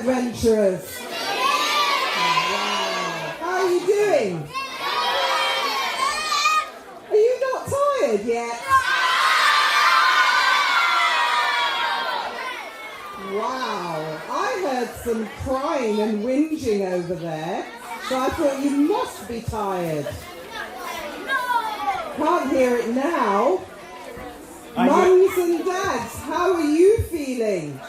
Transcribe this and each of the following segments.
adventurers? Wow. How are you doing? Are you not tired yet? Wow. I heard some crying and whinging over there, so I thought you must be tired. Can't hear it now. Mums and dads, how are you feeling?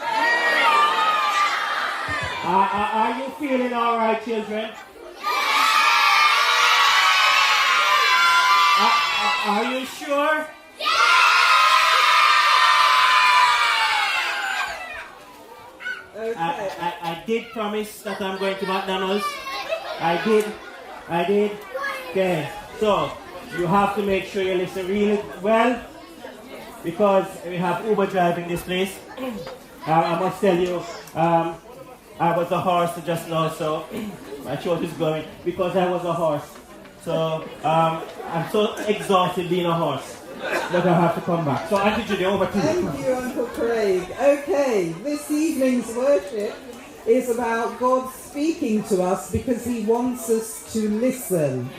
Are you feeling all right, children? Are you sure? Okay. I did promise that I'm going to McDonald's. I did. Okay, so you have to make sure you listen really well, because we have Uber driving this place. I must tell you, I was a horse just now, so my throat is going because I was a horse. So I'm so exhausted being a horse that I have to come back. So Auntie Judy, over to you. Thank you, Uncle Craig. Okay, this evening's worship is about God speaking to us because he wants us to listen.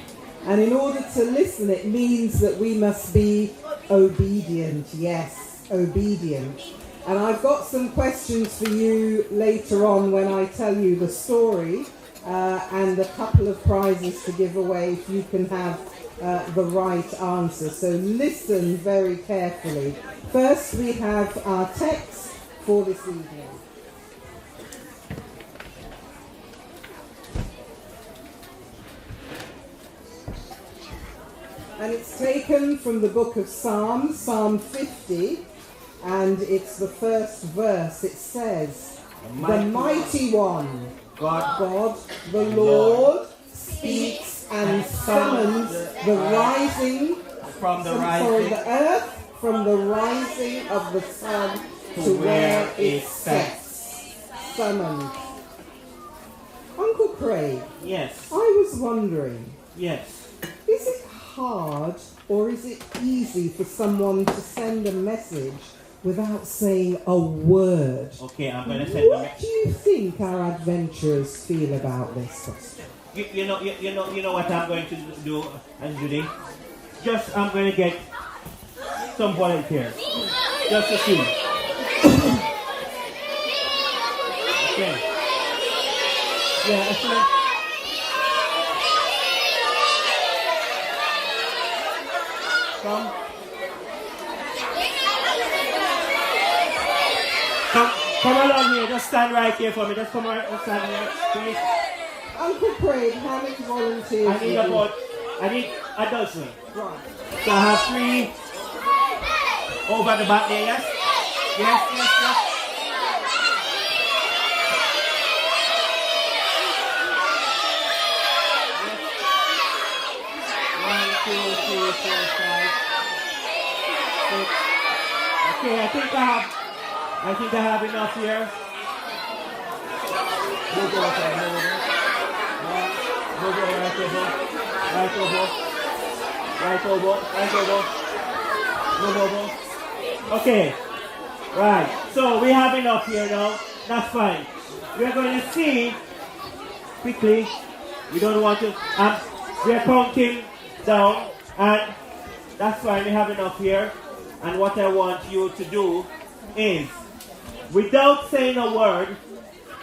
And in order to listen, it means that we must be obedient. Yes, obedient. And I've got some questions for you later on when I tell you the story, and a couple of prizes to give away if you can have the right answer. So listen very carefully. First, we have our text for this evening. And it's taken from the book of Psalms, Psalm 50, and it's the first verse. It says, "The mighty one, God, the Lord, speaks and summons the rising from the earth, from the rising of the sun to where it sets." Summoned. Uncle Craig. Yes. I was wondering. Yes. Is it hard or is it easy for someone to send a message without saying a word? Okay, I'm going to send them. What do you think our adventurers feel about this? You know what I'm going to do, Aunt Judy? I'm going to get some volunteers, just to see. Okay. Yeah, it's like, Come along here, just stand right here for me. Just come right and stand here, please. Uncle Craig, how many volunteers? I need a dozen. Right. So I have 3 over the back there, yes? Yes. 1, 2, 3, 4, 5, 6. Okay, I think I have enough here. Okay, right. So we have enough here now. That's fine. We're going to see quickly. We don't want to. We're counting down, and that's fine. We have enough here. And what I want you to do is, without saying a word,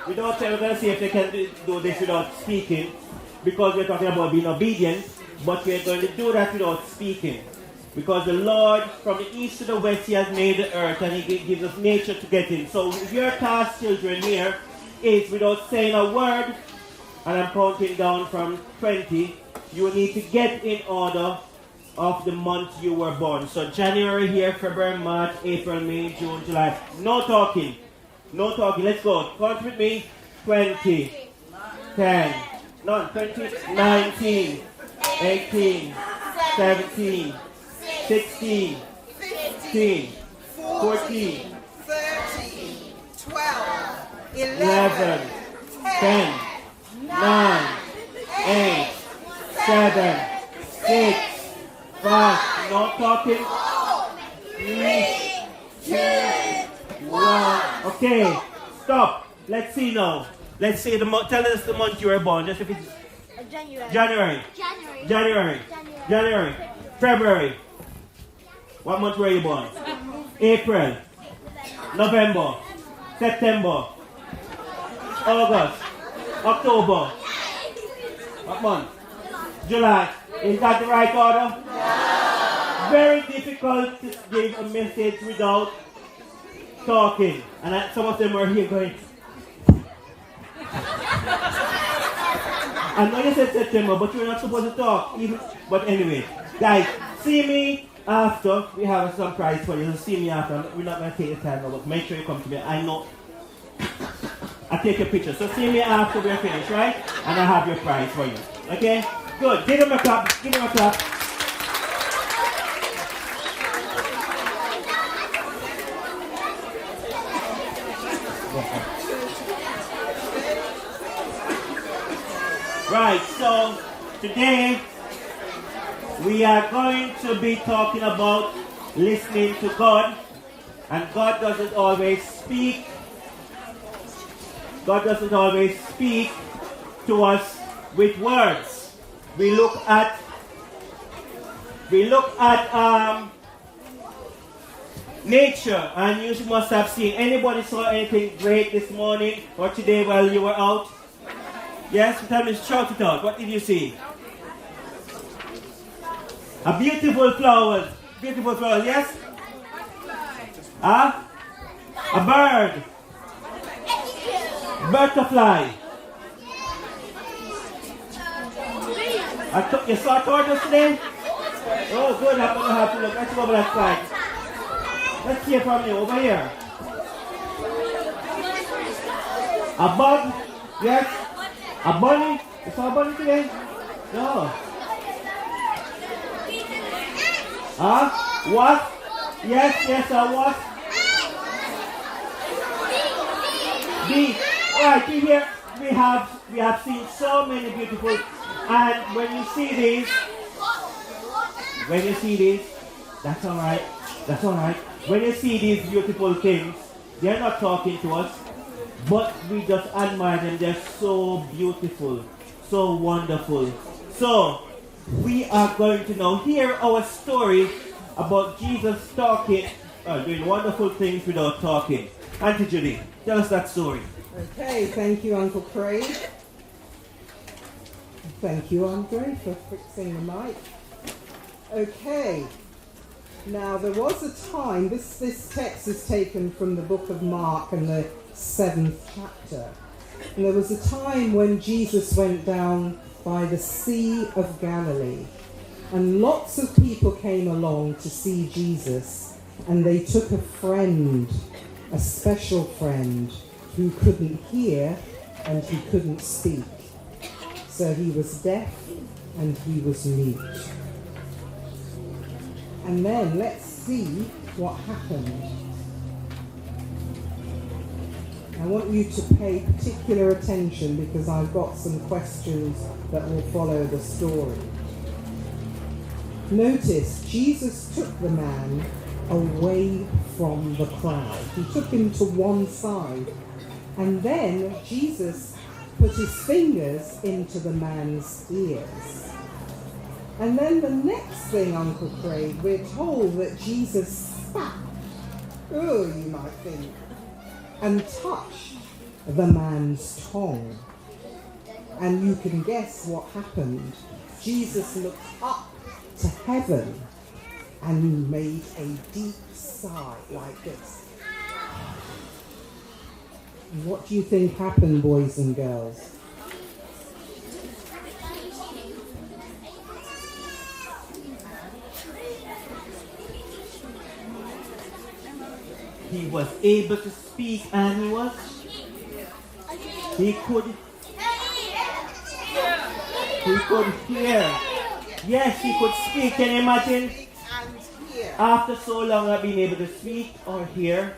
we're going to see if they can do this without speaking, because we're talking about being obedient, but we're going to do that without speaking. Because the Lord, from the east to the west, he has made the earth, and he gives us nature to get in. So your task, children, here is, without saying a word, and I'm counting down from 20, you need to get in order of the month you were born. So January here, February, March, April, May, June, July. No talking. Let's go. Count with me. 20, 10, 20, 19, 18, 17, 16, 15, 14, 13, 12, 11, 10, 9, 8, 7, 6, 5, no talking. 3, 2, 1. Okay, stop. Let's see now. Let's say the month. Tell us the month you were born. Just if it's January. January. January. January. January. February. What month were you born? April. November. September. August. October. What month? July. Is that the right order? Very difficult to give a message without talking. And some of them are here going. I know you said September, but you're not supposed to talk. But anyway, guys, see me after. We have a surprise for you. See me after. We're not going to take the time now, but make sure you come to me. I know. I take your picture. So see me after we're finished, right? And I have your prize for you. Okay? Good. Give him a clap. Give him a clap. Right, so today we are going to be talking about listening to God. And God doesn't always speak. God doesn't always speak to us with words. We look at nature, and you must have seen. Anybody saw anything great this morning or today while you were out? Yes, tell me, shout it out. What did you see? A beautiful flowers. Beautiful flowers, yes? Huh? A bird. Butterfly. You saw a tortoise today? Oh, good. I'm going to have to look. Let's go over that side. Let's hear from you. Over here. A bug. Yes? A bunny? You saw a bunny today? No. Huh? What? Yes, a what? Bee. Alright, here we have seen so many beautiful, and when you see these, that's alright. When you see these beautiful things, they're not talking to us, but we just admire them. They're so beautiful, so wonderful. So, we are going to now hear our story about Jesus talking, doing wonderful things without talking. Auntie Judy, tell us that story. Okay, thank you, Uncle Craig. Thank you, Andre, for fixing the mic. Okay, now there was a time, this text is taken from the book of Mark and the 7th chapter. And there was a time when Jesus went down by the Sea of Galilee. And lots of people came along to see Jesus. And they took a friend, a special friend, who couldn't hear and he couldn't speak. So he was deaf and he was mute. And then let's see what happened. I want you to pay particular attention because I've got some questions that will follow the story. Notice, Jesus took the man away from the crowd. He took him to one side. And then Jesus put his fingers into the man's ears. And then the next thing, Uncle Craig, we're told that Jesus spat, oh, you might think, and touched the man's tongue. And you can guess what happened. Jesus looked up to heaven and made a deep sigh like this. What do you think happened, boys and girls? He was able to speak, and he could hear. Yes, he could speak. Can you imagine? After so long of being able to speak or hear,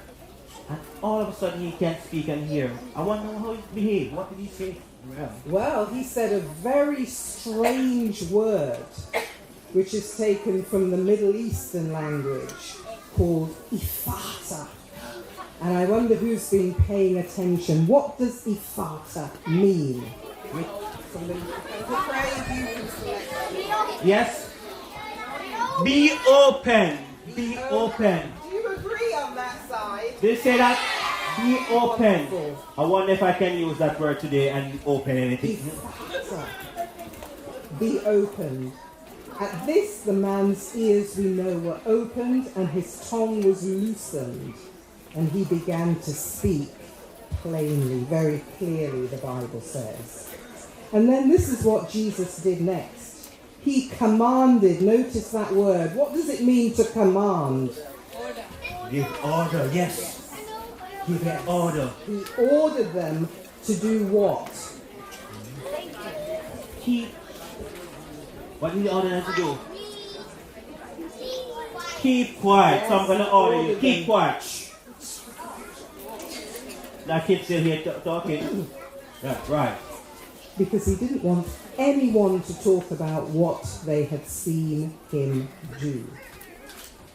and all of a sudden he can't speak and hear. I wonder how he behaved. What did he say? Well, he said a very strange word, which is taken from the Middle Eastern language, called Ifata. And I wonder who's been paying attention. What does Ephata mean? Yes? Be open. Be open. Do you agree on that side? They say that? Be open. Wonderful. I wonder if I can use that word today and open anything. Ephata. Be opened. At this, the man's ears, we know, were opened, and his tongue was loosened, and he began to speak plainly, very clearly, the Bible says. And then this is what Jesus did next. He commanded. Notice that word. What does it mean to command? Give order, yes. Give an order. He ordered them to do what? Keep. What did he order them to do? Keep quiet. So I'm going to order you. Keep quiet. Shh. That kid's still here talking. Yeah, right. Because he didn't want anyone to talk about what they had seen him do.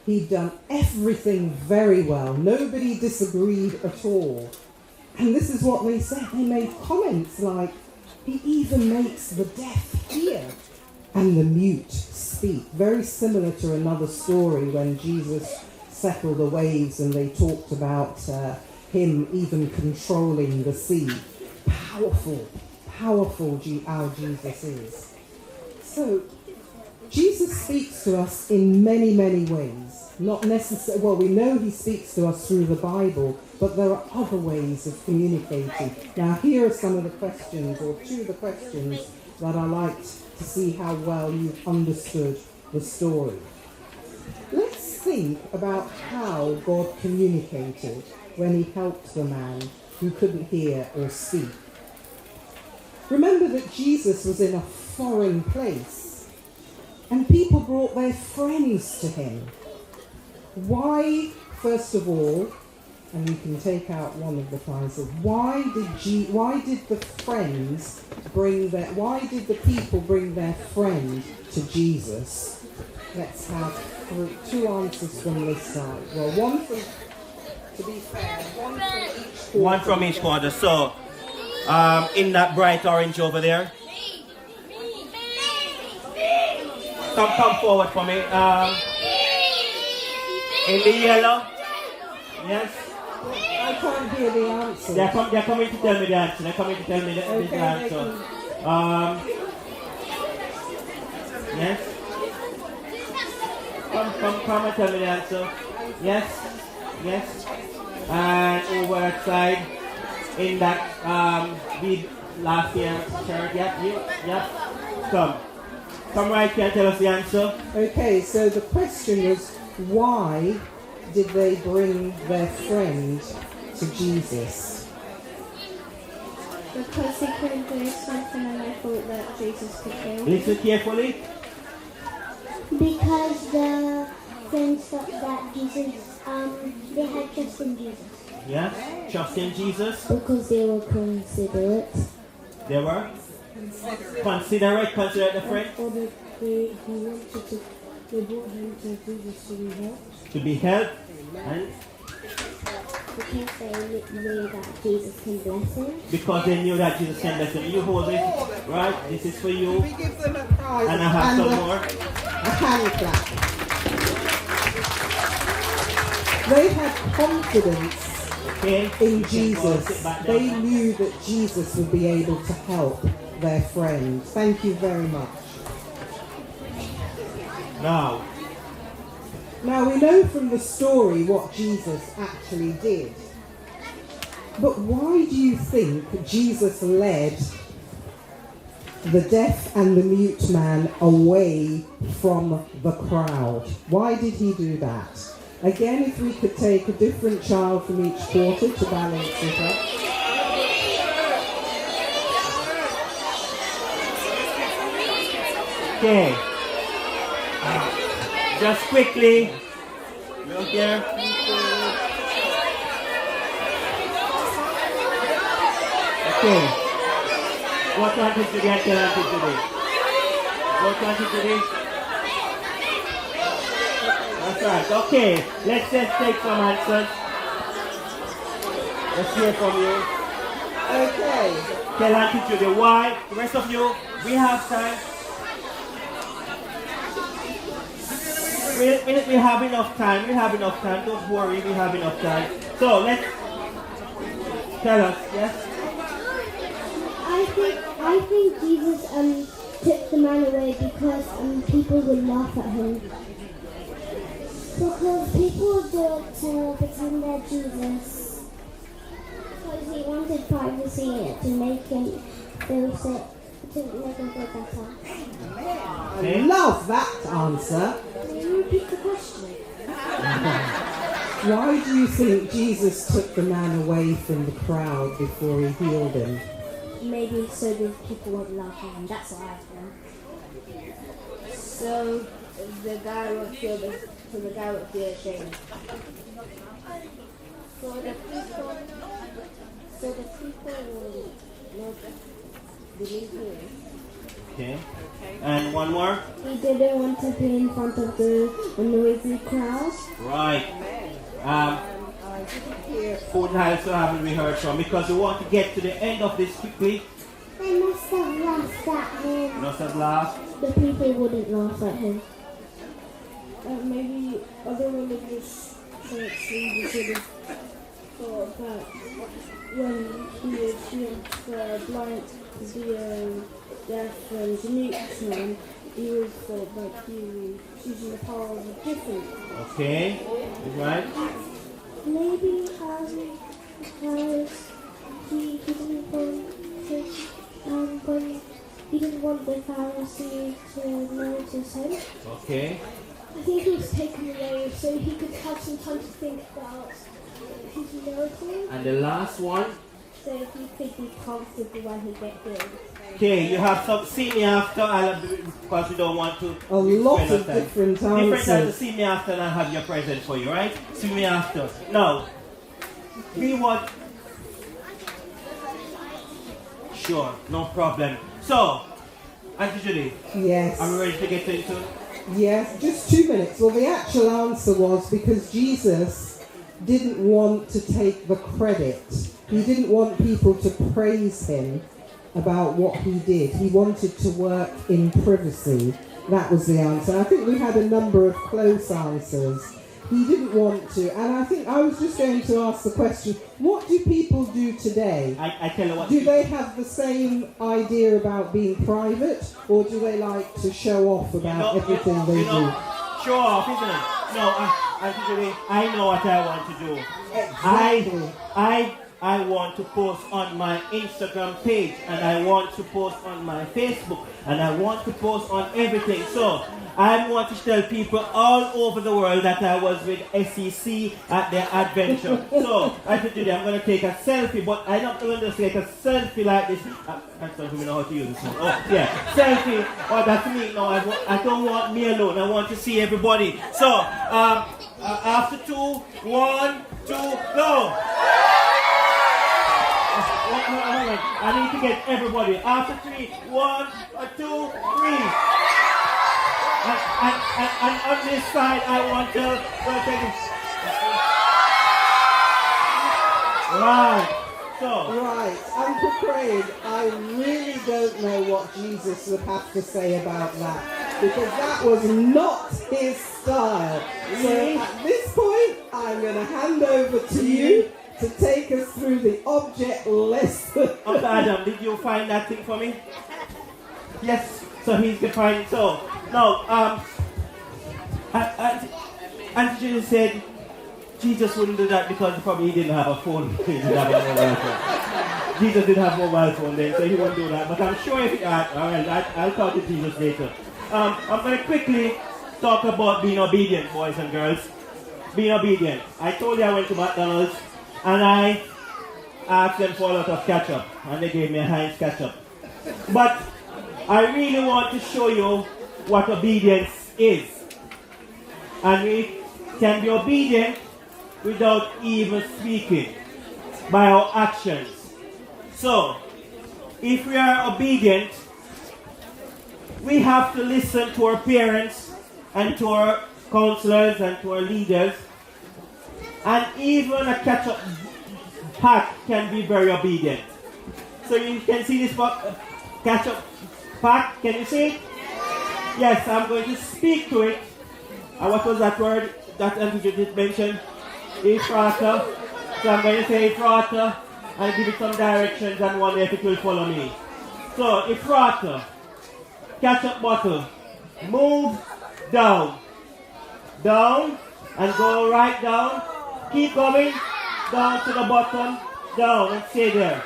He'd done everything very well. Nobody disagreed at all. And this is what they said. They made comments like, he even makes the deaf hear and the mute speak. Very similar to another story when Jesus settled the waves and they talked about him even controlling the sea. Powerful how Jesus is. So, Jesus speaks to us in many, many ways. Not necessarily, well, we know he speaks to us through the Bible, but there are other ways of communicating. Now, here are some of the questions, or two of the questions, that I liked to see how well you've understood the story. Let's think about how God communicated when he helped the man who couldn't hear or speak. Remember that Jesus was in a foreign place, and people brought their friends to him. Why, first of all, and you can take out one of the prizes, why did the people bring their friend to Jesus? Let's have two answers from this side. Well, one from, to be fair, one from each quarter. One from each quarter. So, in that bright orange over there. Come forward for me. In the yellow. Yes. I can't hear the answer. They're coming to tell me the answer. They're coming to tell me the answer. Yes. Come and tell me the answer. Yes. And over that side, in that the last year shirt. Yep. Come right here and tell us the answer. Okay, so the question was, why did they bring their friend to Jesus? Because they couldn't do something and they thought that Jesus could do. Listen carefully. Because the friends thought that Jesus, they had trust in Jesus. Yes, trust in Jesus. Because they were considerate. They were considerate the friend. Or they brought him to Jesus to be helped. To be helped. And Because they knew that Jesus can bless him. because they knew that Jesus can bless them. You hold it. Right? This is for you. We give them a prize And I have some a more. hand clap. They had confidence Okay. in You can go and Jesus. sit back They down. knew that Jesus would be able to help their friend. Thank you very much. Now, Now we know from the story what Jesus actually did. But why do you think Jesus led the deaf and the mute man away from the crowd? Why did he do that? Again, if we could take a different child from each quarter to balance it up. okay. Just quickly. Look here. Okay. What country did you get today? What country today? That's right. Okay. Let's just take some answers. Let's hear from you. Okay. Tell Auntie Judy why. The rest of you, we have time. We have enough time. We have enough time. Don't worry, we have enough time. So let's tell us, yes? I think Jesus took the man away because people would laugh at him. Because people do it to pretend they're Jesus. Because he wanted privacy to make him feel sick, to make him feel better. I love that answer. Can you repeat the question? Why do you think Jesus took the man away from the crowd before he healed him? Maybe so the people won't laugh at him. That's what I've done. So the guy won't feel ashamed. So the people will not believe him. Okay. And one more? He didn't want to be in front of the noisy crowd. Right. Who else haven't we heard from? Because we want to get to the end of this quickly. They must have laughed at him. Must have laughed. The people wouldn't laugh at him. Maybe other religious saints we should have thought that when he was healed the blind, the deaf and mute man, he was thought that he was using the power of a different. Okay. Right. Maybe because he didn't want the Pharisees to notice him. Okay. I think he was taken away so he could have some time to think about his miracle, And the last one. so he could be comfortable when he gets healed. Okay, you have some. See me after, because we don't want to. A lot spend of time. different Different times to answers. see me after and I have your present for you, right? See me after. Now, we want. Sure, no problem. So, Auntie Judy, Yes. are we ready to get into it? Yes, just 2 minutes. Well, the actual answer was because Jesus didn't want to take the credit. He didn't want people to praise him about what he did. He wanted to work in privacy. That was the answer. I think we had a number of close answers. He didn't want to. And I think I was just going to ask the question, what do people do today? I tell you what. Do they have the same idea about being private, or do they like to show off about everything they do? Show off, isn't it? No, Auntie Judy, I know what I want to do. Exactly. I want to post on my Instagram page, and I want to post on my Facebook, and I want to post on everything. So I want to tell people all over the world that I was with SEC at their adventure. So I said today I'm going to take a selfie, but I'm not going to just take a selfie like this. I don't even know how to use this one. Oh yeah, selfie. Oh, that's me. No, I don't want me alone. I want to see everybody. So after 2, 1, 2, go. I need to get everybody. After 3, 1, 2, 3. And on this side, I want to take it. Right. So. Right, Uncle Craig, I really don't know what Jesus would have to say about that, because that was not his style. So at this point, I'm going to hand over to you to take us through the object lesson. Uncle Adam, did you find that thing for me? Yes. So he's going to find it. So, now, Auntie Judy said Jesus wouldn't do that because probably he didn't have a phone. He didn't have a mobile phone. Jesus didn't have a mobile phone then, so he won't do that. But I'm sure if he had, I'll talk to Jesus later. I'm going to quickly talk about being obedient, boys and girls. Being obedient. I told you I went to McDonald's and I asked them for a lot of ketchup, and they gave me a Heinz ketchup. But I really want to show you what obedience is. And we can be obedient without even speaking, by our actions. So, if we are obedient, we have to listen to our parents and to our counselors and to our leaders. And even a ketchup Pat can be very obedient. So you can see this ketchup Pat, can you see it? Yes, I'm going to speak to it. What was that word that Auntie Judith mentioned? Ephrata. So I'm going to say Ephrata and give it some directions and wonder if it will follow me. So Ephrata, ketchup bottle, move down. Down and go right down. Keep going down to the bottom. Down and stay there.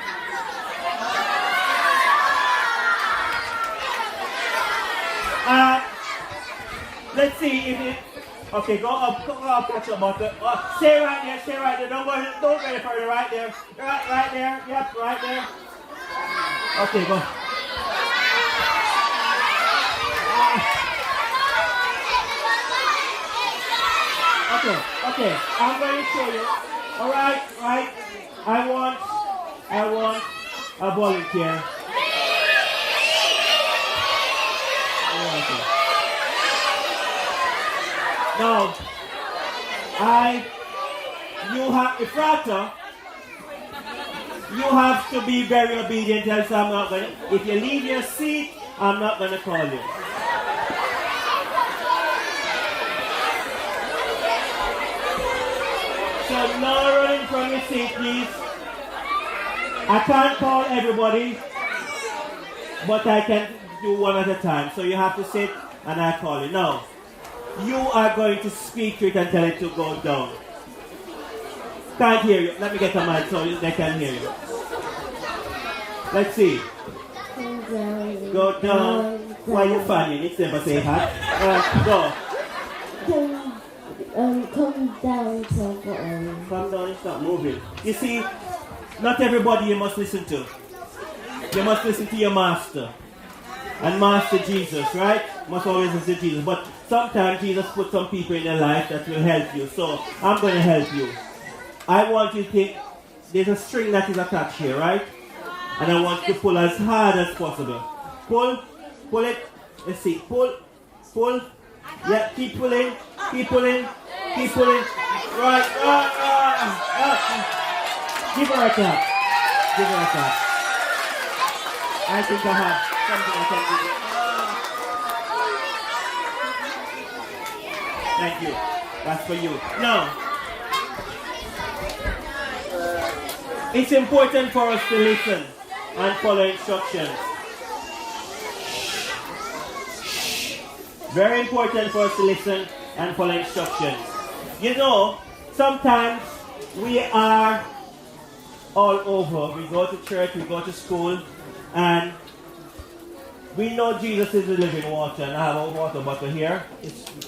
Let's see if it. Okay, go up, catch your bottle. Stay right there. Don't go any further. Right there. Right there. Yep, right there. Okay, go. Okay. I'm going to show you. All right. I want a volunteer. Now, you have Ephrata. You have to be very obedient, else I'm not going to. If you leave your seat, I'm not going to call you. So no running from your seat, please. I can't call everybody, but I can do one at a time. So you have to sit and I call you. Now, you are going to speak to it and tell it to go down. Can't hear you. Let me get a mic so they can hear you. Let's see. Go down. Why are you funny? It's never say that. Go. Come down to the bottom. Come down and start moving. You see, not everybody you must listen to. You must listen to your master. And Master Jesus, right? Must always listen to Jesus. But sometimes Jesus put some people in your life that will help you. So I'm going to help you. I want you to think there's a string that is attached here, right? And I want you to pull as hard as possible. Pull it. Let's see. Pull. Yeah, keep pulling. Right. Give her a clap. I think I have something I can do. Thank you. That's for you. Now, it's important for us to listen and follow instructions. Very important for us to listen and follow instructions. You know, sometimes we are all over. We go to church, we go to school, and we know Jesus is the living water. And I have a water bottle here.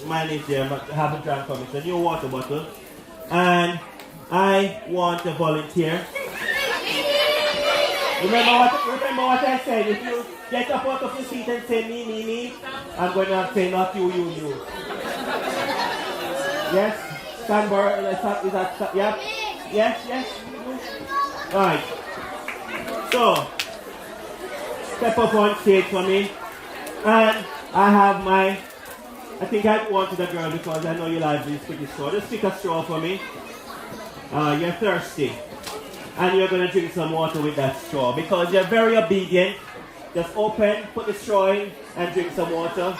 Mine is there, but I haven't drank from it. It's a new water bottle. And I want a volunteer. Remember what I said. If you get up out of your seat and say me, I'm going to say not you. Yes? Stanbar, is that, yeah? Yes? Right. So, step up on stage for me. And I have I think I wanted a girl because I know you like this pretty straw. Just pick a straw for me. You're thirsty. And you're going to drink some water with that straw because you're very obedient. Just open, put the straw in and drink some water.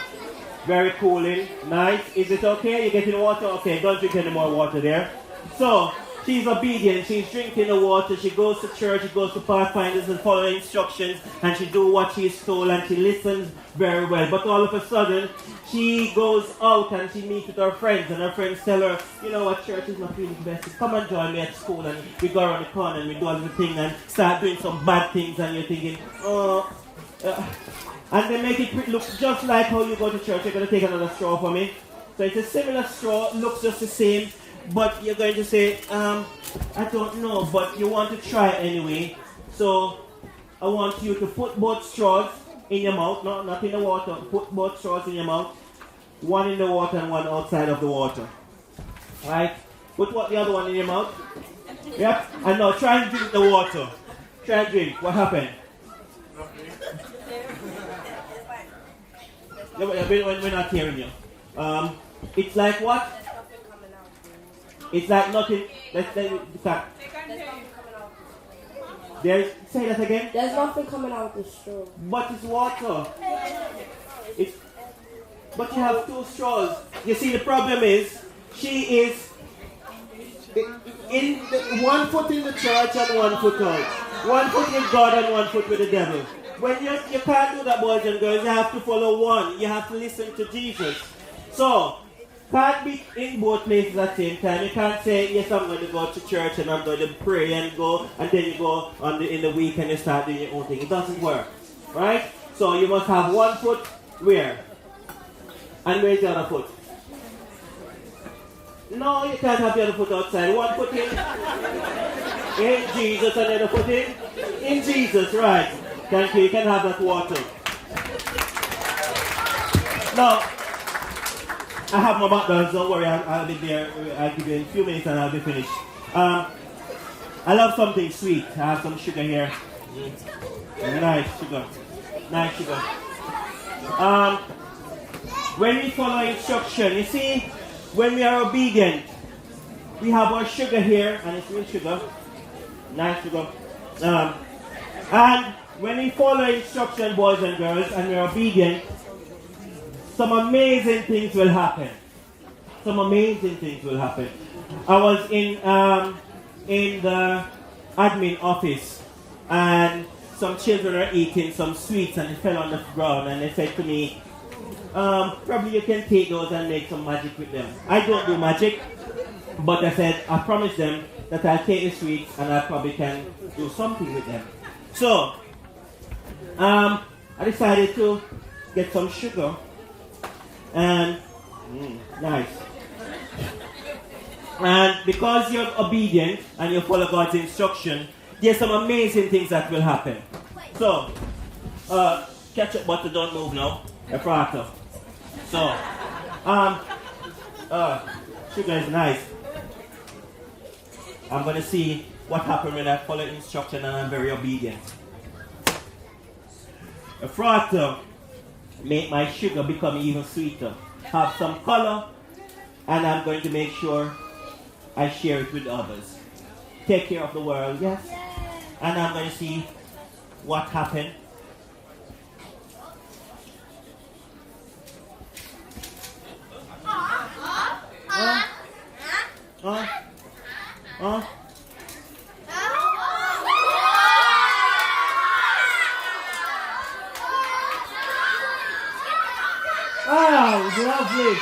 Very cooling, nice. Is it okay? You're getting water? Okay, don't drink any more water there. So, she's obedient. She's drinking the water. She goes to church. She goes to Pathfinders and follows instructions. And she do what she's told and she listens very well. But all of a sudden, she goes out and she meets with her friends. And her friends tell her, you know what, church is not really the best. Come and join me at school. And we go around the corner and we do all the thing and start doing some bad things. And you're thinking, and they make it look just like how you go to church. You're going to take another straw for me. So it's a similar straw, looks just the same. But you're going to say, I don't know, but you want to try anyway. So I want you to put both straws in your mouth, not in the water. Put both straws in your mouth. One in the water and one outside of the water. Right? Put the other one in your mouth. Yep. And now try and drink the water. Try and drink. What happened? We're not hearing you. It's like what? It's like nothing. Say that again. There's nothing coming out of the straw. But it's water. But you have 2 straws. You see, the problem is, she is in one foot in the church and 1 foot out. 1 foot with God and 1 foot with the devil. When you can't do that, boys and girls, you have to follow one. You have to listen to Jesus. So, can't be in both places at the same time. You can't say, yes, I'm going to go to church and I'm going to pray and go, and then you go in the week and you start doing your own thing. It doesn't work. Right? So you must have 1 foot where? And where's the other foot? No, you can't have the other foot outside. 1 foot in Jesus and the other foot in Jesus, right. Thank you. You can have that water. Now, I have my McDonald's, don't worry, I'll be there. I'll give you in a few minutes and I'll be finished. I love something sweet. I have some sugar here. Nice sugar. Nice sugar. When we follow instruction, you see, when we are obedient, we have our sugar here, and it's real sugar. Nice sugar. And when we follow instruction, boys and girls, and we're obedient, some amazing things will happen. Some amazing things will happen. I was in the admin office, and some children are eating some sweets, and it fell on the ground, and they said to me, probably you can take those and make some magic with them. I don't do magic, but I said, I promised them that I'll take the sweets and I probably can do something with them. So, I decided to get some sugar, and nice. And because you're obedient and you follow God's instruction, there's some amazing things that will happen. So, ketchup butter, don't move now. Efrata. So, sugar is nice. I'm going to see what happens when I follow instruction and I'm very obedient. Efrata make my sugar become even sweeter. Have some color, and I'm going to make sure I share it with others. Take care of the world, yes? And I'm going to see what happened. Oh, lovely.